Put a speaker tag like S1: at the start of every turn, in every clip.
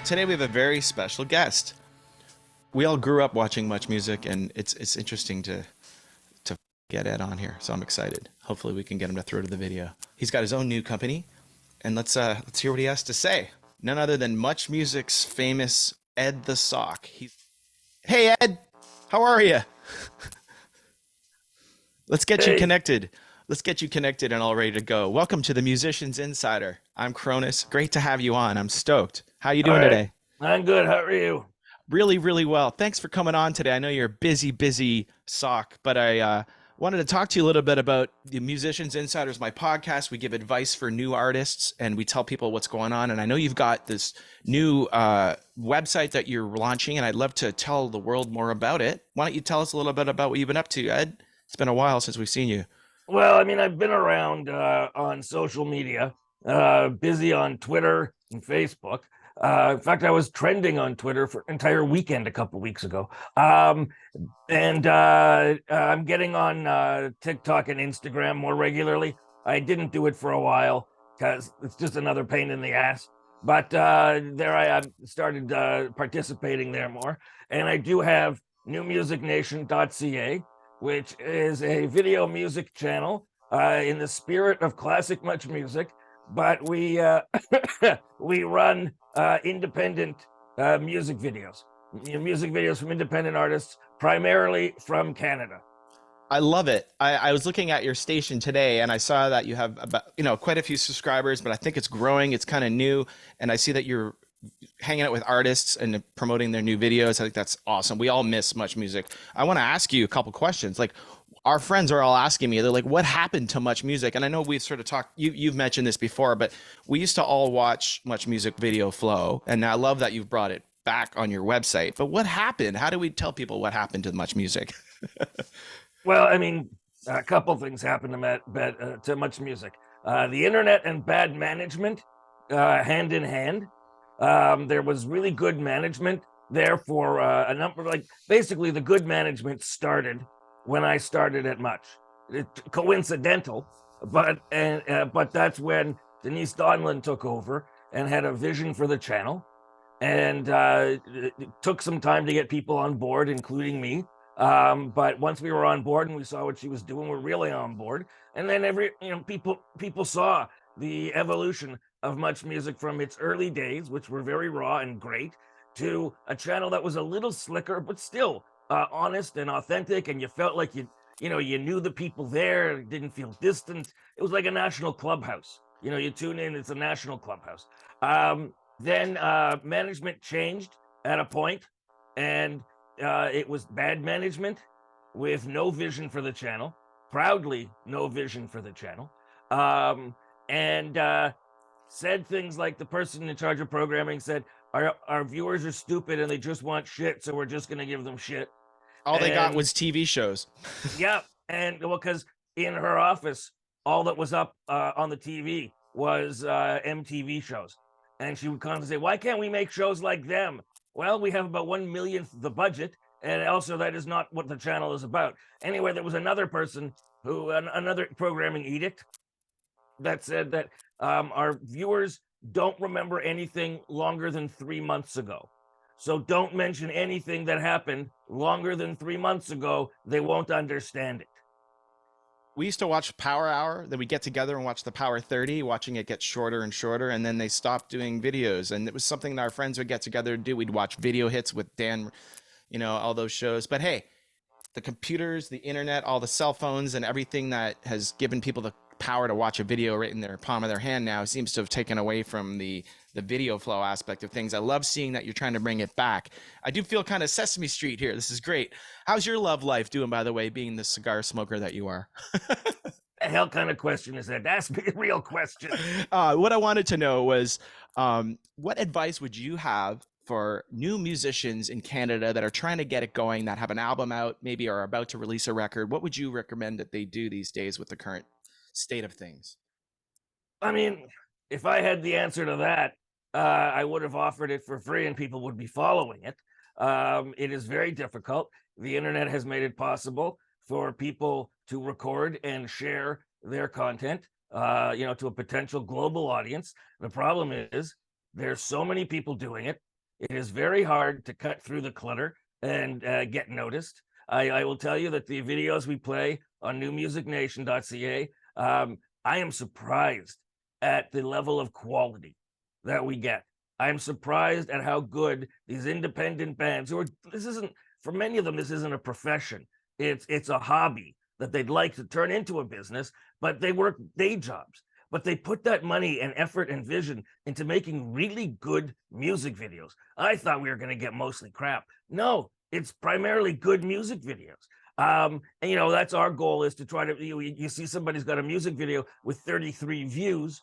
S1: today we have a very special guest. We all grew up watching Much Music, and it's interesting to get Ed on here. So I'm excited. Hopefully, we can get him to throw to the video. He's got his own new company, and let's hear what he has to say. None other than Much Music's famous Ed the Sock. Hey Ed, how are you? Let's get you
S2: Hey,
S1: connected. Let's get you connected and all ready to go. Welcome to the Musicians Insider. I'm Kronis. Great to have you on. I'm stoked. How you
S2: all
S1: doing
S2: right.
S1: today?
S2: I'm good. How are you?
S1: Really, really well. Thanks for coming on today. I know you're a busy, busy sock, but I wanted to talk to you a little bit about the Musicians Insiders, my podcast. We give advice for new artists and we tell people what's going on. And I know you've got this new website that you're launching, and I'd love to tell the world more about it. Why don't you tell us a little bit about what you've been up to, Ed? It's been a while since we've seen you.
S2: Well, I mean, I've been around on social media, busy on Twitter and Facebook. In fact, I was trending on Twitter for an entire weekend a couple weeks ago. And I'm getting on TikTok and Instagram more regularly. I didn't do it for a while because it's just another pain in the ass. But there I am, started participating there more. And I do have NewMusicNation.ca, which is a video music channel in the spirit of classic much music, but we we run independent music videos from independent artists, primarily from Canada.
S1: I love it. I was looking at your station today and I saw that you have about, quite a few subscribers, but I think it's growing. It's kind of new. And I see that you're hanging out with artists and promoting their new videos. I think that's awesome. We all miss Much Music. I want to ask you a couple questions. Like, our friends are all asking me, they're like, what happened to Much Music? And I know we've sort of talked, you've mentioned this before, but we used to all watch Much Music Video Flow. And I love that you've brought it back on your website. But what happened? How do we tell people what happened to Much Music?
S2: Well, I mean, a couple things happened to much music. The internet and bad management, hand in hand. There was really good management there for a number. Like basically, the good management started when I started at Much. Coincidental, but that's when Denise Donlin took over and had a vision for the channel, and it took some time to get people on board, including me. But once we were on board and we saw what she was doing, we're really on board. And then people saw the evolution of Much Music from its early days, which were very raw and great, to a channel that was a little slicker, but still honest and authentic. And you felt like you knew the people there, didn't feel distant. It was like a national clubhouse. You tune in, it's a national clubhouse. Then management changed at a point, and it was bad management with no vision for the channel, proudly no vision for the channel, and said things like the person in charge of programming said, our viewers are stupid and they just want shit, so we're just going to give them shit.
S1: All they got
S2: And
S1: was TV shows.
S2: yeah, and well, because in her office, all that was up on the TV was MTV shows. And she would constantly say, why can't we make shows like them? Well, we have about 1/millionth the budget. And also, that is not what the channel is about. Anyway, there was another person another programming edict that said that our viewers don't remember anything longer than 3 months ago. So don't mention anything that happened longer than 3 months ago. They won't understand it.
S1: We used to watch Power Hour, then we get together and watch the Power 30, watching it get shorter and shorter, and then they stopped doing videos. And it was something that our friends would get together to do. We'd watch video hits with Dan, all those shows. But hey, the computers, the internet, all the cell phones, and everything that has given people the power to watch a video right in their palm of their hand now seems to have taken away from the video flow aspect of things. I love seeing that you're trying to bring it back. I do feel kind of Sesame Street here. This is great. How's your love life doing, by the way, being the cigar smoker that you are?
S2: The hell kind of question is that? Ask me a real question.
S1: What I wanted to know was, what advice would you have for new musicians in Canada that are trying to get it going, that have an album out, maybe are about to release a record? What would you recommend that they do these days with the current state of things?
S2: I mean, if I had the answer to that, I would have offered it for free and people would be following it. It is very difficult. The internet has made it possible for people to record and share their content, to a potential global audience. The problem is there's so many people doing it. It is very hard to cut through the clutter and get noticed. I will tell you that the videos we play on NewMusicNation.ca, I am surprised at the level of quality that we get. I'm surprised at how good these independent bands who are, this isn't, for many of them, this isn't a profession. It's a hobby that they'd like to turn into a business, but they work day jobs. But they put that money and effort and vision into making really good music videos. I thought we were going to get mostly crap. No, it's primarily good music videos. And you know, that's our goal, is to try to, you see somebody's got a music video with 33 views.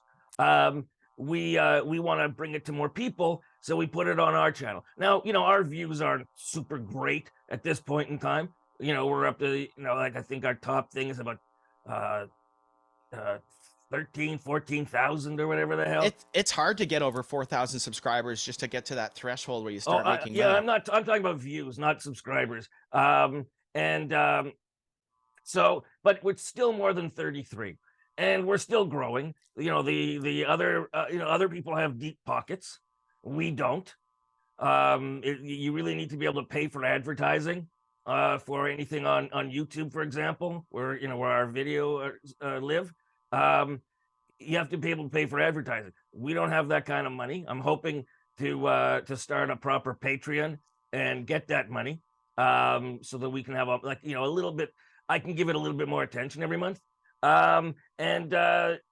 S2: We want to bring it to more people, so we put it on our channel. Now, you know, our views aren't super great at this point in time. You know, we're up to, you know, like, I think our top thing is about uh 13, 14,000 or whatever the hell.
S1: It's hard to get over 4,000 subscribers just to get to that threshold where you start making
S2: Yeah,
S1: money.
S2: I'm talking about views, not subscribers. And So, but it's still more than 33, and we're still growing. You know, the other you know, other people have deep pockets. We don't. You really need to be able to pay for advertising for anything on YouTube, for example, where, you know, where our video live. Um, you have to be able to pay for advertising. We don't have that kind of money. I'm hoping to start a proper Patreon and get that money, so that we can have a, like, you know, a little bit. I can give it a little bit more attention every month. And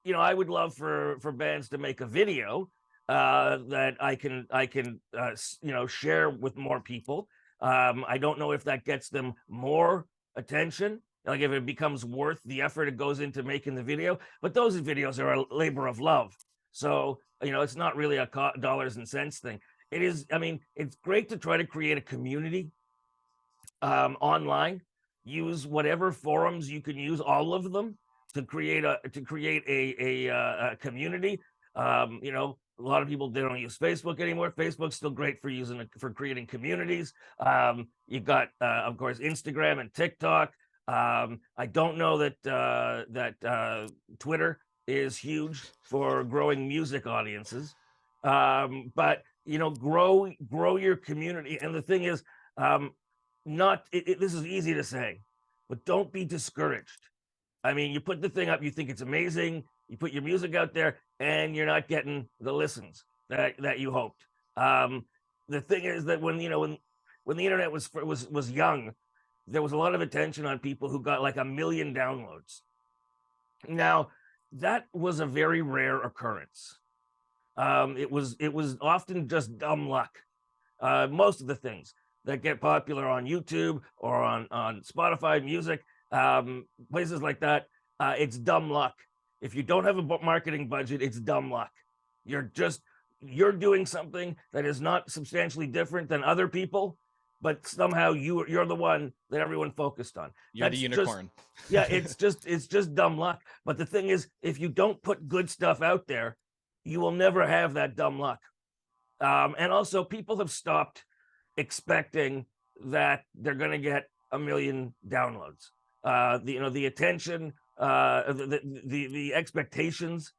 S2: you know, I would love for bands to make a video that I can you know, share with more people. I don't know if that gets them more attention, like if it becomes worth the effort it goes into making the video. But those videos are a labor of love, so, you know, it's not really a dollars and cents thing. It is, I mean, it's great to try to create a community online. Use whatever forums you can use, all of them, to create a community. You know, a lot of people, they don't use Facebook anymore. Facebook's still great for for creating communities. You got of course Instagram and TikTok. I don't know that Twitter is huge for growing music audiences. But you know, grow your community. And the thing is, not this is easy to say, but don't be discouraged. I mean, you put the thing up, you think it's amazing, you put your music out there, and you're not getting the listens that you hoped. The thing is that when, you know, when the internet was young, there was a lot of attention on people who got like 1 million downloads. Now, that was a very rare occurrence. It was often just dumb luck. Most of the things that get popular on YouTube or on Spotify music, places like that, it's dumb luck. If you don't have a marketing budget, it's dumb luck. You're doing something that is not substantially different than other people, but somehow you're the one that everyone focused on.
S1: You're the
S2: That's
S1: unicorn.
S2: yeah, it's just dumb luck. But the thing is, if you don't put good stuff out there, you will never have that dumb luck. And also, people have stopped expecting that they're going to get 1 million downloads. You know, the attention, the expectations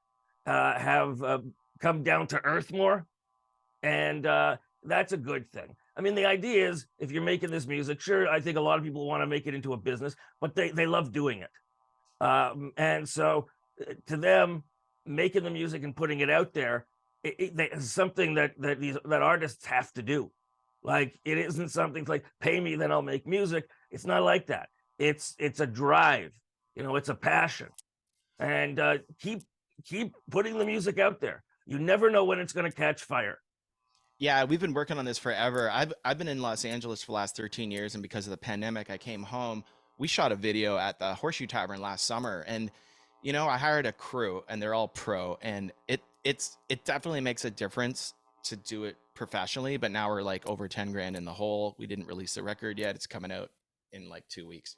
S2: have come down to earth more, and that's a good thing. I mean, the idea is, if you're making this music, sure, I think a lot of people want to make it into a business, but they love doing it. And so, to them, making the music and putting it out there, it's something that artists have to do. Like, it isn't something like, pay me, then I'll make music. It's not like that. It's a drive, you know, it's a passion. And keep putting the music out there. You never know when it's going to catch fire.
S1: Yeah, we've been working on this forever. I've been in Los Angeles for the last 13 years, and because of the pandemic, I came home. We shot a video at the Horseshoe Tavern last summer, and you know, I hired a crew, and they're all pro, and it definitely makes a difference to do it professionally. But now we're like over 10 grand in the hole. We didn't release the record yet. It's coming out in like 2 weeks.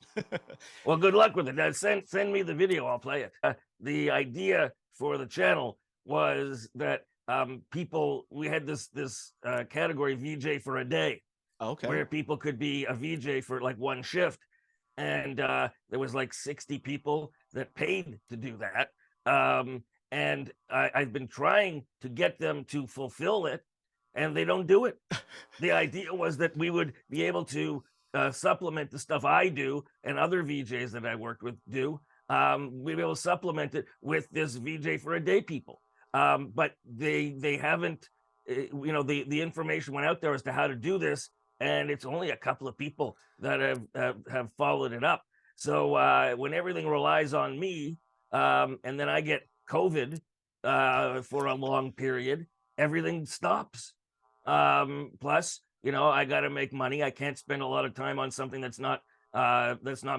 S2: Well, good luck with it. Send me the video. I'll play it. The idea for the channel was that we had this category, VJ for a day,
S1: Okay.
S2: where people could be a VJ for like one shift, and there was like 60 people that paid to do that. And I've been trying to get them to fulfill it, and they don't do it. The idea was that we would be able to supplement the stuff I do and other VJs that I worked with do. We'd be able to supplement it with this VJ for a day people. But they haven't, the information went out there as to how to do this, and it's only a couple of people that have followed it up. So when everything relies on me, and then I get COVID for a long period, everything stops. Plus, I got to make money. I can't spend a lot of time on something that's not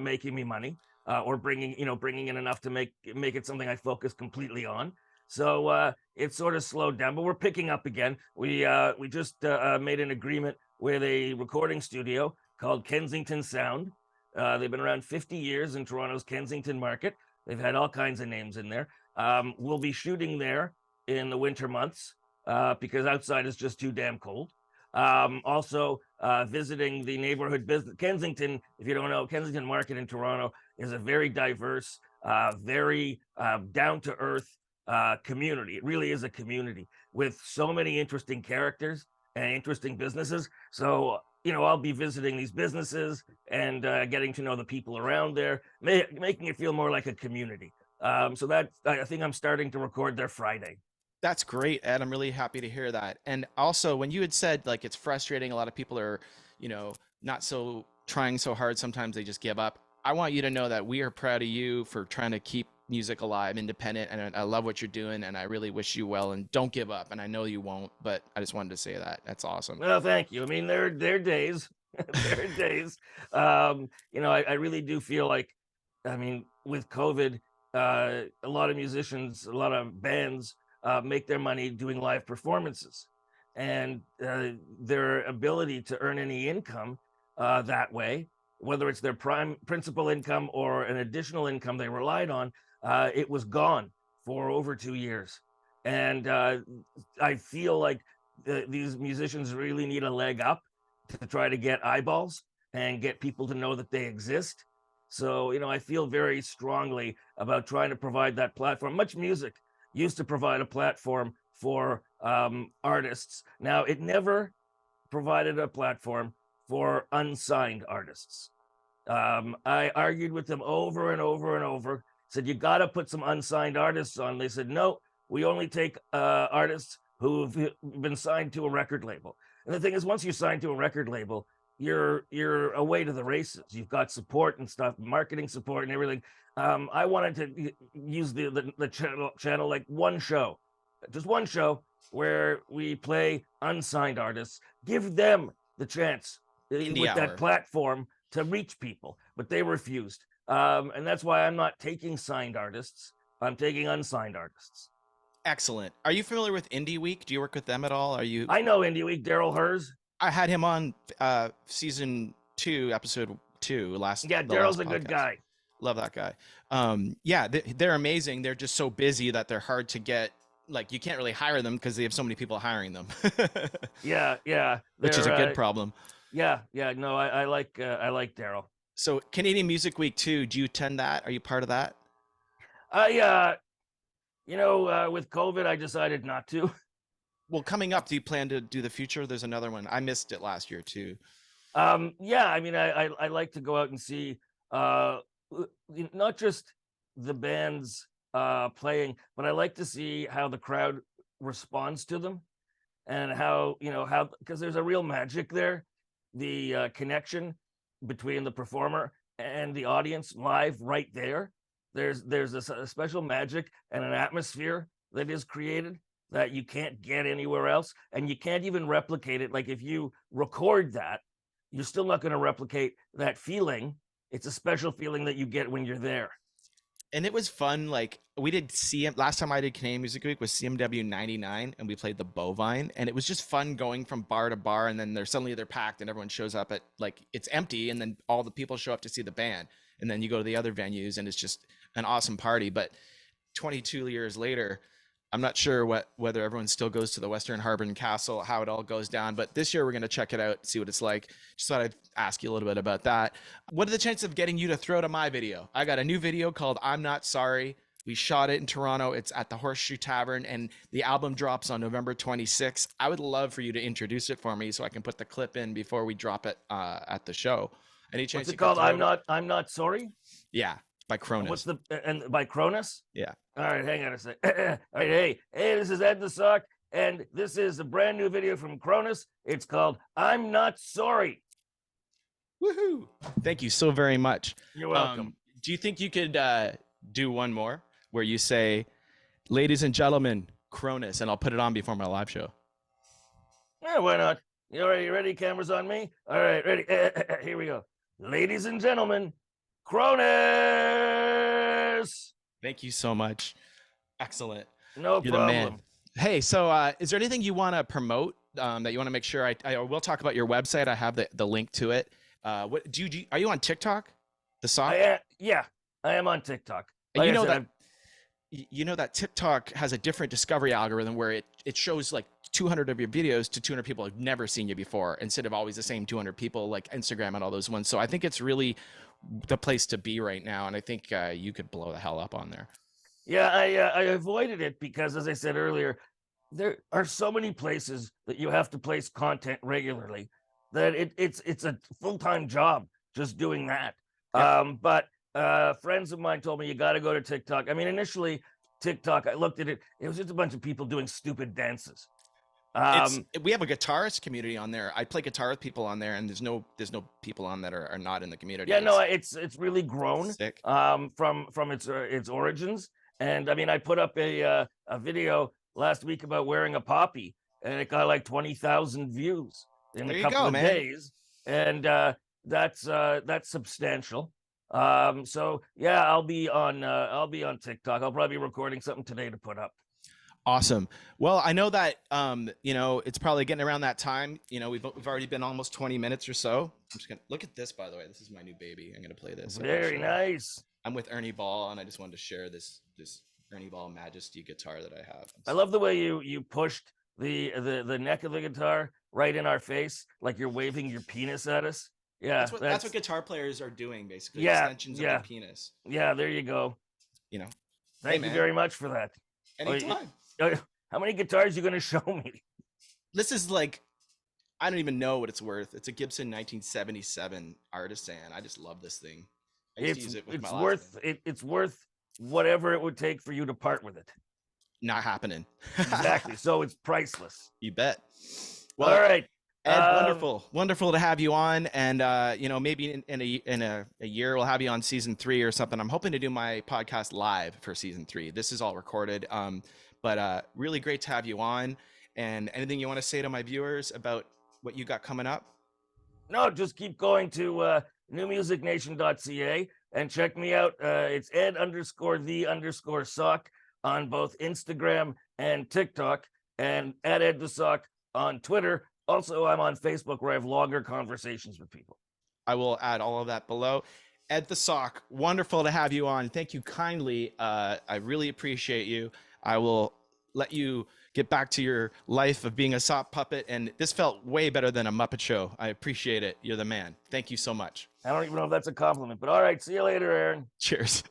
S2: making me money, or bringing in enough to make it something I focus completely on. So it's sort of slowed down, but we're picking up again. We just made an agreement with a recording studio called Kensington Sound. They've been around 50 years in Toronto's Kensington market. They've had all kinds of names in there. We'll be shooting there in the winter months because outside is just too damn cold. Also, visiting the neighborhood business. Kensington, if you don't know, Kensington Market in Toronto is a very diverse, very down-to-earth community. It really is a community with so many interesting characters and interesting businesses. So, I'll be visiting these businesses and getting to know the people around there, making it feel more like a community. So that I think I'm starting to record there Friday.
S1: That's great, Ed. I'm really happy to hear that. And also, when you had said like it's frustrating, a lot of people are, not so trying so hard. Sometimes they just give up. I want you to know that we are proud of you for trying to keep music alive, independent, and I love what you're doing. And I really wish you well. And don't give up. And I know you won't, but I just wanted to say that. That's awesome.
S2: Well, thank you. I mean, there are days, there are days. I really do feel like, I mean, with COVID, a lot of musicians, a lot of bands make their money doing live performances, and their ability to earn any income that way, whether it's their principal income or an additional income they relied on, it was gone for over 2 years. And I feel like these musicians really need a leg up to try to get eyeballs and get people to know that they exist. So, I feel very strongly about trying to provide that platform. Much Music used to provide a platform for artists. Now, it never provided a platform for unsigned artists. I argued with them over and over and over, said, you got to put some unsigned artists on. They said, no, we only take artists who've been signed to a record label. And the thing is, once you sign to a record label, you're away to the races. You've got support and stuff, marketing support and everything. I wanted to use the channel like one show, just one show where we play unsigned artists, give them the chance
S1: Indie
S2: with
S1: hour.
S2: that platform to reach people, but they refused. And that's why I'm not taking signed artists. I'm taking unsigned artists.
S1: Excellent. Are you familiar with Indie Week? Do you work with them at all? Are you?
S2: I know Indie Week, Daryl Hers.
S1: I had him on season 2, episode 2
S2: Yeah,
S1: the last
S2: Daryl's a good
S1: podcast.
S2: guy.
S1: Love that guy. Yeah, they're amazing. They're just so busy that they're hard to get. Like you can't really hire them because they have so many people hiring them.
S2: Yeah.
S1: Which is a good problem.
S2: Yeah. No, I like Daryl.
S1: So Canadian Music Week 2, do you attend that? Are you part of that?
S2: With COVID, I decided not to.
S1: Well, coming up, do you plan to do the future? There's another one. I missed it last year too.
S2: Yeah, I mean, I like to go out and see not just the bands playing, but I like to see how the crowd responds to them, and how because there's a real magic there, the connection between the performer and the audience live right there. There's a special magic and an atmosphere that is created that you can't get anywhere else, and you can't even replicate it. Like if you record that, you're still not going to replicate that feeling. It's a special feeling that you get when you're there.
S1: And it was fun. Like we did CM last time I did Canadian Music Week was CMW 99, and we played the Bovine, and it was just fun going from bar to bar, and then they're packed and everyone shows up at like it's empty, and then all the people show up to see the band, and then you go to the other venues and it's just an awesome party. But 22 years later, I'm not sure whether everyone still goes to the Western Harbor Castle, how it all goes down. But this year we're going to check it out, see what it's like. Just thought I'd ask you a little bit about that. What are the chances of getting you to throw to my video? I got a new video called "I'm Not Sorry." We shot it in Toronto. It's at the Horseshoe Tavern, and the album drops on November 26th. I would love for you to introduce it for me so I can put the clip in before we drop it at the show. Any chance
S2: What's
S1: you
S2: it
S1: could
S2: called?
S1: throw
S2: I'm
S1: it?
S2: not. I'm not sorry.
S1: Yeah, by
S2: What's
S1: Kronis.
S2: the and by Kronis?
S1: Yeah.
S2: All right, hang on a sec. All right, hey, this is Ed the Sock, and this is a brand new video from Kronis. It's called "I'm Not Sorry."
S1: Woohoo! Thank you so very much.
S2: You're welcome.
S1: Do you think you could do one more where you say, "Ladies and gentlemen, Kronis," and I'll put it on before my live show?
S2: Yeah, why not? You ready? Cameras on me. All right, ready. Here we go. Ladies and gentlemen, Kronis.
S1: Thank you so much. Excellent.
S2: No
S1: You're the man.
S2: problem.
S1: Hey, so is there anything you want to promote that you want to make sure I will talk about your website? I have the link to it. What do you are you on TikTok? The Sock?
S2: Yeah, I am on TikTok.
S1: And you know that TikTok has a different discovery algorithm where it shows like 200 of your videos to 200 people who've never seen you before instead of always the same 200 people like Instagram and all those ones. So I think it's really the place to be right now, and I think you could blow the hell up on there.
S2: Yeah, I avoided it because, as I said earlier, there are so many places that you have to place content regularly that it's a full-time job just doing that.
S1: Yep.
S2: But friends of mine told me you got to go to TikTok. I mean, initially TikTok, I looked at it; it was just a bunch of people doing stupid dances.
S1: We have a guitarist community on there. I play guitar with people on there, and there's no people on that are not in the community.
S2: Yeah, no, it's really grown
S1: sick.
S2: From its origins. And I mean, I put up a video last week about wearing a poppy, and it got like 20,000 views in a couple of days, and that's substantial. So yeah, I'll be on TikTok. I'll probably be recording something today to put up.
S1: Awesome. Well, I know that it's probably getting around that time. We've already been almost 20 minutes or so. I'm just gonna look at this, by the way. This is my new baby. I'm gonna play this.
S2: Very nice.
S1: I'm with Ernie Ball, and I just wanted to share this Ernie Ball Majesty guitar that I have.
S2: I love the way you pushed the neck of the guitar right in our face, like you're waving your penis at us. Yeah,
S1: that's what guitar players are doing, basically.
S2: Yeah,
S1: extensions of their penis.
S2: Yeah, there you go. Thank you very much for that.
S1: Anytime.
S2: How many guitars are you going to show me?
S1: This is like, I don't even know what it's worth. It's a Gibson 1977 Artisan. I just love this thing.
S2: It's worth whatever it would take for you to part with it.
S1: Not happening.
S2: Exactly. So it's priceless.
S1: You bet. Well,
S2: all right,
S1: Ed, wonderful to have you on, and maybe in a year we'll have you on season 3 or something. I'm hoping to do my podcast live for season 3. This is all recorded, but really great to have you on. And anything you want to say to my viewers about what you got coming up?
S2: No, just keep going to NewMusicNation.ca and check me out. It's Ed_the_Sock on both Instagram and TikTok, and at Ed the Sock on Twitter. Also, I'm on Facebook where I have longer conversations with people.
S1: I will add all of that below. Ed the Sock, wonderful to have you on. Thank you kindly. I really appreciate you. I will let you get back to your life of being a sock puppet, and this felt way better than a Muppet Show. I appreciate it. You're the man. Thank you so much.
S2: I don't even know if that's a compliment, but all right. See you later, Aaron.
S1: Cheers.